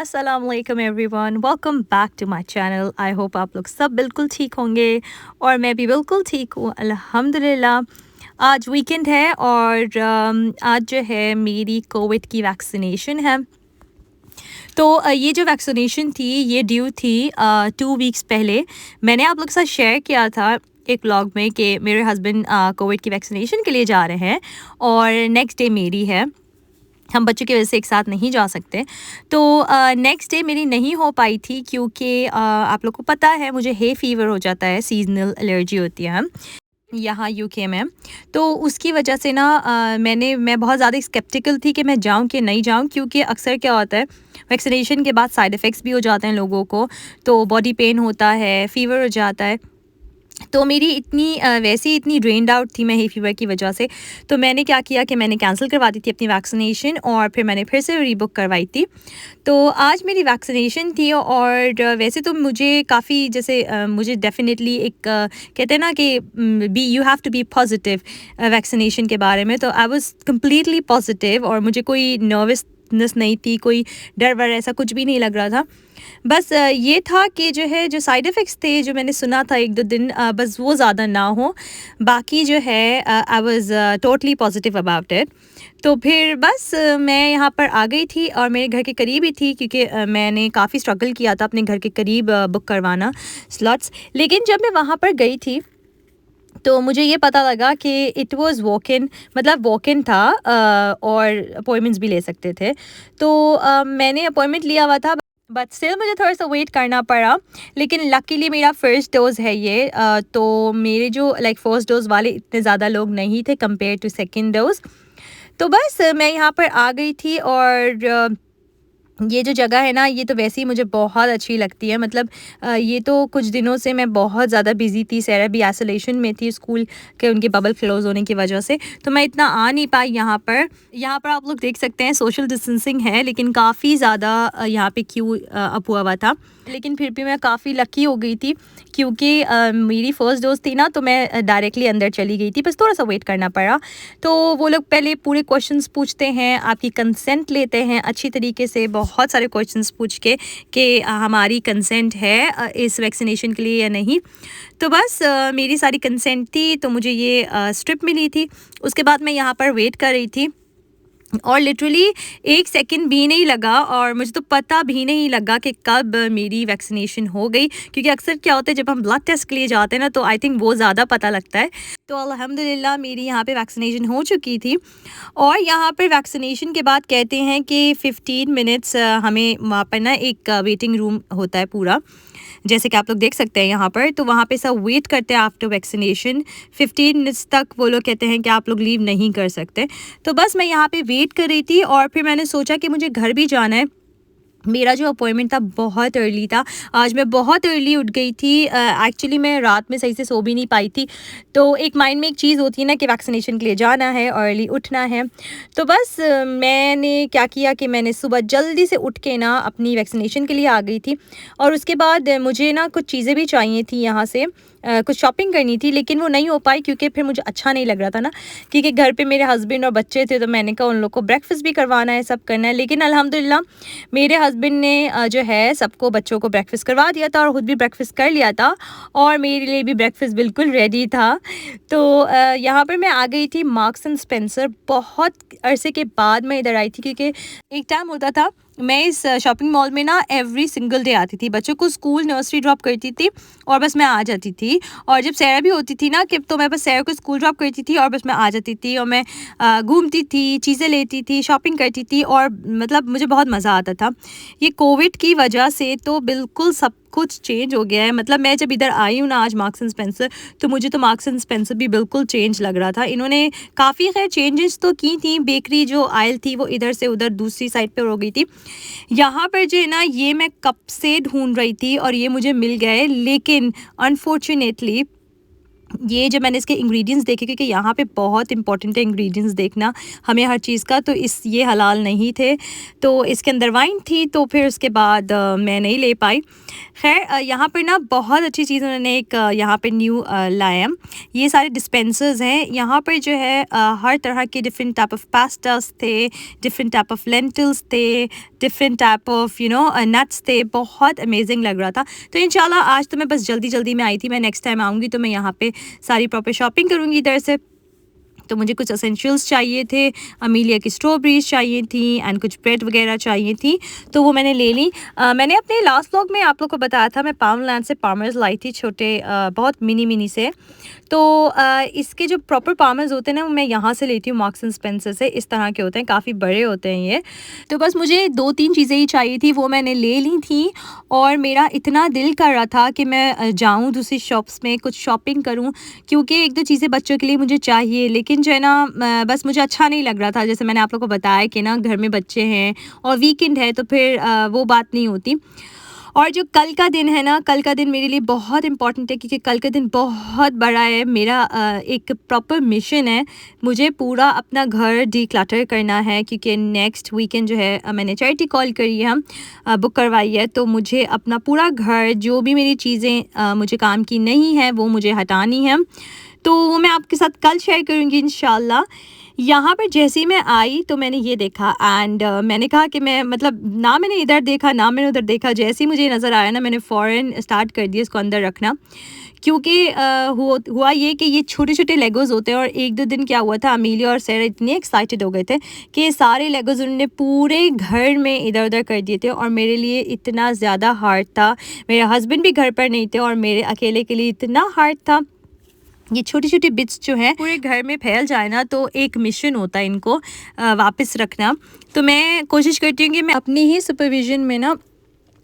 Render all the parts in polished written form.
अस्सलाम वालेकुम everyone, welcome back to my channel. I hope आप लोग सब बिल्कुल ठीक होंगे और मैं भी बिल्कुल ठीक हूँ अल्हम्दुलिल्लाह। आज वीकेंड है और आज जो है मेरी कोविड की वैक्सीनेशन है। तो ये जो वैक्सीनेशन थी ये ड्यू थी 2 वीक्स पहले। मैंने आप लोग के साथ शेयर किया था एक व्लॉग में कि मेरे हस्बैंड कोविड की वैक्सीनेशन के लिए जा रहे हैं और नेक्स्ट डे मेरी है। हम बच्चों की वजह से एक साथ नहीं जा सकते। तो नेक्स्ट डे मेरी नहीं हो पाई थी क्योंकि आप लोग को पता है मुझे हे फीवर हो जाता है, सीजनल एलर्जी होती है यहाँ यूके में। तो उसकी वजह से ना मैं बहुत ज़्यादा स्केप्टिकल थी कि मैं जाऊँ कि नहीं जाऊँ, क्योंकि अक्सर क्या होता है वैक्सीनेशन के बाद साइड इफ़ेक्ट्स भी हो जाते हैं लोगों को। तो बॉडी पेन होता है, फ़ीवर हो जाता है। तो मेरी वैसे ही इतनी ड्रेन्ड आउट थी मैं हे फीवर की वजह से। तो मैंने क्या किया कि मैंने कैंसिल करवा दी थी अपनी वैक्सीनेशन और फिर मैंने फिर से रीबुक करवाई थी। तो आज मेरी वैक्सीनेशन थी और वैसे तो मुझे काफ़ी जैसे मुझे डेफ़िनेटली एक कहते हैं ना कि be you have to be positive vaccination के बारे में। तो आई वाज़ कम्प्लीटली पॉजिटिव और मुझे कोई नर्वसनेस नहीं थी, कोई डर वर ऐसा कुछ भी नहीं लग रहा था। बस ये था कि जो साइड इफ़ेक्ट्स थे जो मैंने सुना था 1-2 दिन, बस वो ज़्यादा ना हो। बाकी जो है I was totally positive about it. तो फिर बस मैं यहाँ पर आ गई थी और मेरे घर के करीब ही थी, क्योंकि मैंने काफ़ी स्ट्रगल किया था अपने घर के करीब बुक करवाना स्लॉट्स। लेकिन जब मैं वहाँ पर गई थी तो मुझे ये पता लगा कि इट वाज़ वॉक इन, मतलब वॉक इन था और अपॉइंटमेंट्स भी ले सकते थे। तो मैंने अपॉइंटमेंट लिया हुआ था, बट स्टिल मुझे थोड़ा सा वेट करना पड़ा। लेकिन लकीली मेरा फ़र्स्ट डोज़ है ये, तो मेरे जो फ़र्स्ट डोज़ वाले इतने ज़्यादा लोग नहीं थे कंपेयर टू सेकंड डोज़। तो बस मैं यहाँ पर आ गई थी और ये जो जगह है ना ये तो वैसे ही मुझे बहुत अच्छी लगती है। मतलब ये तो कुछ दिनों से मैं बहुत ज़्यादा बिज़ी थी, सैरा भी आइसोलेशन में थी स्कूल के उनके बबल क्लोज़ होने की वजह से, तो मैं इतना आ नहीं पाई यहाँ पर। यहाँ पर आप लोग देख सकते हैं सोशल डिस्टेंसिंग है, लेकिन काफ़ी ज़्यादा यहाँ पे क्यू अप हुआ था। लेकिन फिर भी मैं काफ़ी लकी हो गई थी क्योंकि मेरी फ़र्स्ट डोज़ थी ना, तो मैं डायरेक्टली अंदर चली गई थी, बस थोड़ा सा वेट करना पड़ा। तो वो लोग पहले पूरे क्वेश्चंस पूछते हैं, आपकी कंसेंट लेते हैं अच्छी तरीके से, बहुत सारे क्वेश्चंस पूछ के कि हमारी कंसेंट है इस वैक्सीनेशन के लिए या नहीं। तो बस मेरी सारी कंसेंट थी, तो मुझे ये स्ट्रिप मिली थी। उसके बाद मैं यहाँ पर वेट कर रही थी और लिटरली 1 सेकंड भी नहीं लगा और मुझे तो पता भी नहीं लगा कि कब मेरी वैक्सीनेशन हो गई, क्योंकि अक्सर क्या होता है जब हम ब्लड टेस्ट के लिए जाते हैं ना, तो आई थिंक वो ज़्यादा पता लगता है। तो अल्हम्दुलिल्लाह मेरी यहाँ पे वैक्सीनेशन हो चुकी थी और यहाँ पर वैक्सीनेशन के बाद कहते हैं कि 15 मिनट्स हमें वहाँ पर ना एक वेटिंग रूम होता है पूरा, जैसे कि आप लोग देख सकते हैं यहाँ पर। तो वहाँ पे सब वेट करते हैं आफ्टर वैक्सीनेशन 15 मिनट्स तक। वो लोग कहते हैं कि आप लोग लीव नहीं कर सकते। तो बस मैं यहाँ पे वेट कर रही थी और फिर मैंने सोचा कि मुझे घर भी जाना है। मेरा जो अपॉइंटमेंट था बहुत अर्ली था, आज मैं बहुत अर्ली उठ गई थी। एक्चुअली मैं रात में सही से सो भी नहीं पाई थी। तो एक माइंड में एक चीज़ होती है ना कि वैक्सीनेशन के लिए जाना है और अर्ली उठना है। तो बस मैंने क्या किया कि मैंने सुबह जल्दी से उठ के ना अपनी वैक्सीनेशन के लिए आ गई थी। और उसके बाद मुझे ना कुछ चीज़ें भी चाहिए थी यहाँ से, कुछ शॉपिंग करनी थी, लेकिन वो नहीं हो पाई क्योंकि फिर मुझे अच्छा नहीं लग रहा था ना, क्योंकि घर पे मेरे हस्बैंड और बच्चे थे। तो मैंने कहा उन लोग को ब्रेकफास्ट भी करवाना है, सब करना है। लेकिन अल्हम्दुलिल्लाह मेरे हस्बैंड ने जो है सबको बच्चों को ब्रेकफास्ट करवा दिया था और ख़ुद भी ब्रेकफास्ट कर लिया था और मेरे लिए भी ब्रेकफास्ट बिल्कुल रेडी था। तो यहाँ पर मैं आ गई थी मार्क्स एंड स्पेंसर। बहुत अरसे के बाद मैं इधर आई थी, क्योंकि एक टाइम होता था मैं इस शॉपिंग मॉल में ना एवरी सिंगल डे आती थी, बच्चों को स्कूल नर्सरी ड्रॉप करती थी और बस मैं आ जाती थी। और जब सैरा भी होती थी ना कि तो मैं बस सैरा को स्कूल ड्रॉप करती थी और बस मैं आ जाती थी और मैं घूमती थी, चीज़ें लेती थी, शॉपिंग करती थी और मतलब मुझे बहुत मज़ा आता था। ये कोविड की वजह से तो बिल्कुल सब कुछ चेंज हो गया है। मतलब मैं जब इधर आई हूँ ना आज मार्क्स एंड स्पेंसर, तो मुझे तो मार्क्स एंड स्पेंसर भी बिल्कुल चेंज लग रहा था। इन्होंने काफ़ी खैर चेंजेस तो की थी, बेकरी जो आयल थी वो इधर से उधर दूसरी साइड पे हो गई थी। यहाँ पर जो है ना ये मैं कब से ढूंढ रही थी और ये मुझे मिल गए, लेकिन अनफॉर्चुनेटली ये जब मैंने इसके इंग्रेडिएंट्स देखे, क्योंकि यहाँ पे बहुत इंपॉर्टेंट है इंग्रेडिएंट्स देखना हमें हर चीज़ का, तो ये हलाल नहीं थे, तो इसके अंदर वाइन थी, तो फिर उसके बाद मैं नहीं ले पाई। खैर यहाँ पर ना बहुत अच्छी चीज़ उन्होंने एक यहाँ पे न्यू लाया, ये सारे डिस्पेंसर्स हैं। यहाँ पर जो है हर तरह के डिफरेंट टाइप ऑफ पास्तास थे, डिफरेंट टाइप ऑफ लेंटिल्स थे, डिफरेंट टाइप ऑफ नट्स थे। बहुत अमेजिंग लग रहा था। तो इंशाल्लाह आज तो मैं बस जल्दी में आई थी, मैं नेक्स्ट टाइम आऊँगी तो मैं यहाँ पे सारी प्रॉपर शॉपिंग करूँगी इधर से। तो मुझे कुछ एसेंशियल्स चाहिए थे, अमीलिया की स्ट्रॉबेरीज चाहिए थी एंड कुछ ब्रेड वगैरह चाहिए थी, तो वो मैंने ले ली। मैंने अपने लास्ट व्लॉग में आप लोग को बताया था, मैं पामलैंड से पामर्स लाई थी, छोटे बहुत मिनी से। तो इसके जो प्रॉपर पामर्स होते हैं ना, वो मैं यहाँ से लेती हूँ, मार्क्स एंड स्पेंसर से। इस तरह के होते हैं, काफ़ी बड़े होते हैं ये। तो बस मुझे 2-3 चीज़ें ही चाहिए थी, वो मैंने ले ली थी। और मेरा इतना दिल कर रहा था कि मैं जाऊँ दूसरी शॉप्स में कुछ शॉपिंग करूँ, क्योंकि 1-2 चीज़ें बच्चों के लिए मुझे चाहिए, लेकिन जो है ना बस मुझे अच्छा नहीं लग रहा था। जैसे मैंने आप लोग को बताया कि ना घर में बच्चे हैं और वीकेंड है, तो फिर वो बात नहीं होती। और जो कल का दिन है ना, कल का दिन मेरे लिए बहुत इम्पॉर्टेंट है, क्योंकि कल का दिन बहुत बड़ा है। मेरा एक प्रॉपर मिशन है, मुझे पूरा अपना घर डिक्लटर करना है, क्योंकि नेक्स्ट वीकेंड जो है मैंने चैरिटी कॉल करी है, हम बुक करवाई है, तो मुझे अपना पूरा घर, जो भी मेरी चीज़ें मुझे काम की नहीं है, वो मुझे हटानी है। तो वो मैं आपके साथ कल शेयर करूँगी इंशाल्लाह। यहाँ पर जैसे ही मैं आई तो मैंने ये देखा एंड मैंने कहा कि मैं मतलब ना मैंने इधर देखा ना मैंने उधर देखा, जैसे ही मुझे नज़र आया ना, मैंने फ़ौरन स्टार्ट कर दिया इसको अंदर रखना। क्योंकि हुआ ये कि ये छोटे लेगोज़ होते हैं, और 1-2 दिन क्या हुआ था, अमीलिया और सैरा इतने एक्साइटेड हो गए थे कि सारे लेगोज़ उन्होंने पूरे घर में इधर उधर कर दिए थे, और मेरे लिए इतना ज़्यादा हार्ड था। मेरे हस्बैंड भी घर पर नहीं थे और मेरे अकेले के लिए इतना हार्ड था। ये छोटी बिट्स जो हैं पूरे घर में फैल जाए ना, तो एक मिशन होता है इनको वापस रखना। तो मैं कोशिश करती हूँ कि मैं अपनी ही सुपरविज़न में ना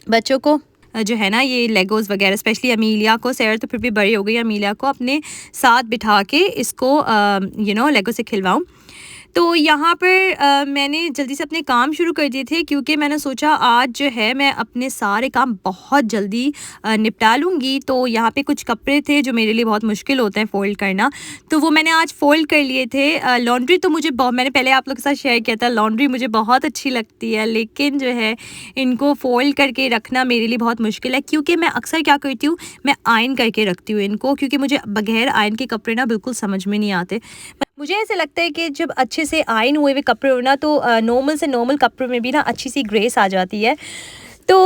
बच्चों को जो है ना, ये लेगोज़ वगैरह, स्पेशली अमीलिया को, सैरा तो फिर भी बड़ी हो गई, अमीलिया को अपने साथ बिठा के इसको लेगो से खिलवाऊँ। तो यहाँ पर मैंने जल्दी से अपने काम शुरू कर दिए थे, क्योंकि मैंने सोचा आज जो है मैं अपने सारे काम बहुत जल्दी निपटा लूँगी। तो यहाँ पे कुछ कपड़े थे जो मेरे लिए बहुत मुश्किल होते हैं फ़ोल्ड करना, तो वो मैंने आज फ़ोल्ड कर लिए थे। लॉन्ड्री तो मुझे मैंने पहले आप लोग के साथ शेयर किया था, लॉन्ड्री मुझे बहुत अच्छी लगती है, लेकिन जो है इनको फ़ोल्ड करके रखना मेरे लिए बहुत मुश्किल है। क्योंकि मैं अक्सर क्या करती हूँ, मैं आयरन करके रखती हूँ इनको, क्योंकि मुझे बगैर आयरन के कपड़े ना बिल्कुल समझ में नहीं आते। मुझे ऐसे लगता है कि जब अच्छे से आयरन हुए हुए कपड़े हो ना, तो नॉर्मल से नॉर्मल कपड़ों में भी ना अच्छी सी ग्रेस आ जाती है। तो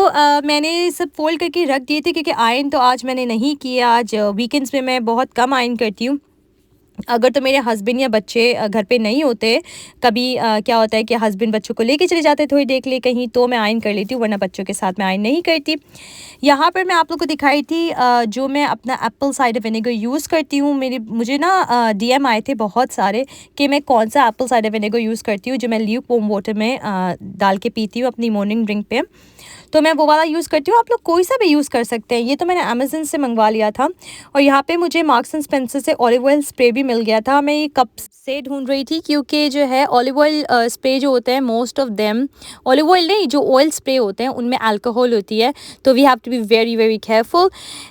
मैंने सब फ़ोल्ड करके रख दिए थे, क्योंकि आयरन तो आज मैंने नहीं किया। आज वीकेंड्स में मैं बहुत कम आयरन करती हूँ। अगर तो मेरे हस्बैंड या बच्चे घर पे नहीं होते, कभी क्या होता है कि हस्बैंड बच्चों को लेके चले जाते थोड़ी देर के लिए कहीं, तो मैं आयरन कर लेती हूँ, वरना बच्चों के साथ मैं आयरन नहीं करती। यहाँ पर मैं आप लोग को दिखाई थी जो मैं अपना एप्पल साइडर विनेगर यूज़ करती हूँ। मुझे ना डीएम आए थे बहुत सारे कि मैं कौन सा एप्पल साइडर विनेगर यूज़ करती हूँ, जो मैं ल्यूक वार्म वाटर में डाल के पीती हूँ अपनी मॉर्निंग ड्रिंक पे। तो मैं वो वाला यूज़ करती हूँ, आप लोग कोई सा भी यूज़ कर सकते हैं। ये तो मैंने अमेज़न से मंगवा लिया था, और यहाँ पे मुझे मार्क्स एंड स्पेंसर से ऑलिव ऑयल स्प्रे भी मिल गया था। मैं ये कब से ढूंढ रही थी, क्योंकि जो है ऑलिव ऑयल स्प्रे जो होते हैं, most of them, olive oil नहीं, जो ऑयल स्प्रे होते हैं उनमें अल्कोहल होती है, तो we have to be very careful.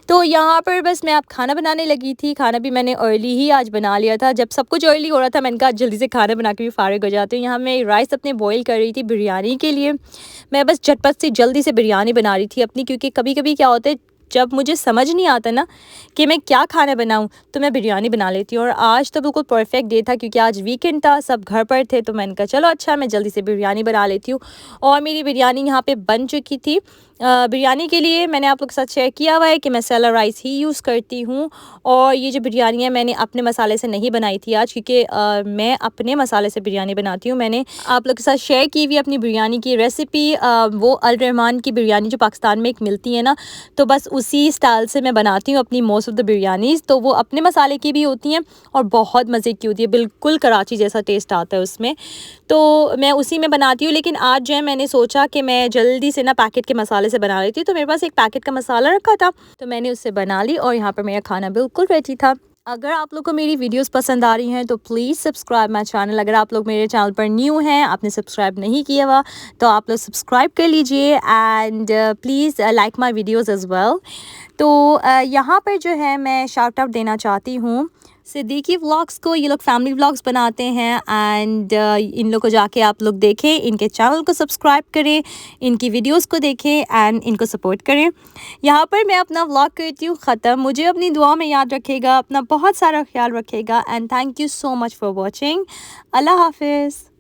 तो यहाँ पर बस मैं अब खाना बनाने लगी थी। खाना भी मैंने अर्ली ही आज बना लिया था, जब सब कुछ अर्ली हो रहा था मैंने कहा जल्दी से खाना बना के भी फारिग हो जाती हूँ। यहाँ मैं राइस अपने बॉयल कर रही थी बिरयानी के लिए। मैं बस झटपट से जल्दी से बिरयानी बना रही थी अपनी, क्योंकि कभी कभी क्या होता है, जब मुझे समझ नहीं आता ना कि मैं क्या खाना बनाऊं, तो मैं बिरयानी बना लेती हूँ। और आज तो बिल्कुल परफेक्ट डे था, क्योंकि आज वीकेंड था, सब घर पर थे, तो मैंने कहा चलो अच्छा मैं जल्दी से बिरयानी बना लेती हूँ। और मेरी बिरयानी यहाँ पे बन चुकी थी। बिरयानी के लिए मैंने आप लोग के साथ शेयर किया हुआ है कि मैं सेला राइस ही यूज़ करती हूँ। और ये जो बिरयानी है मैंने अपने मसाले से नहीं बनाई थी आज, क्योंकि मैं अपने मसाले से बिरयानी बनाती हूँ। मैंने आप लोग के साथ शेयर की हुई अपनी बिरयानी की रेसिपी, वो अल रहमान की बिरयानी जो पाकिस्तान में एक मिलती है ना, तो बस उसी स्टाइल से मैं बनाती हूँ अपनी मोस्ट ऑफ द बिरयानीज़। तो वो अपने मसाले की भी होती हैं और बहुत मज़े की होती है, बिल्कुल कराची जैसा टेस्ट आता है उसमें। तो मैं उसी में बनाती हूँ। लेकिन आज जो है मैंने सोचा कि मैं जल्दी से ना पैकेट के मसाले से बना लेती हूँ, तो मेरे पास एक पैकेट का मसाला रखा था, तो मैंने उससे बना ली, और यहाँ पर मेरा खाना बिल्कुल रेडी था। अगर आप लोग को मेरी वीडियोस पसंद आ रही हैं तो प्लीज़ सब्सक्राइब माय चैनल। अगर आप लोग मेरे चैनल पर न्यू हैं, आपने सब्सक्राइब नहीं किया हुआ, तो आप लोग सब्सक्राइब कर लीजिए and please like my videos as well. तो यहाँ पर जो है मैं शाउट आउट देना चाहती हूँ सिद्दीकी व्लॉग्स को। ये लोग फैमिली व्लॉग्स बनाते हैं एंड इन लोग को जाके आप लोग देखें, इनके चैनल को सब्सक्राइब करें, इनकी वीडियोस को देखें एंड इनको सपोर्ट करें। यहाँ पर मैं अपना व्लॉग करती हूँ ख़त्म। मुझे अपनी दुआ में याद रखेगा, अपना बहुत सारा ख्याल रखेगा and thank you so much for watching. Allah हाफिज़।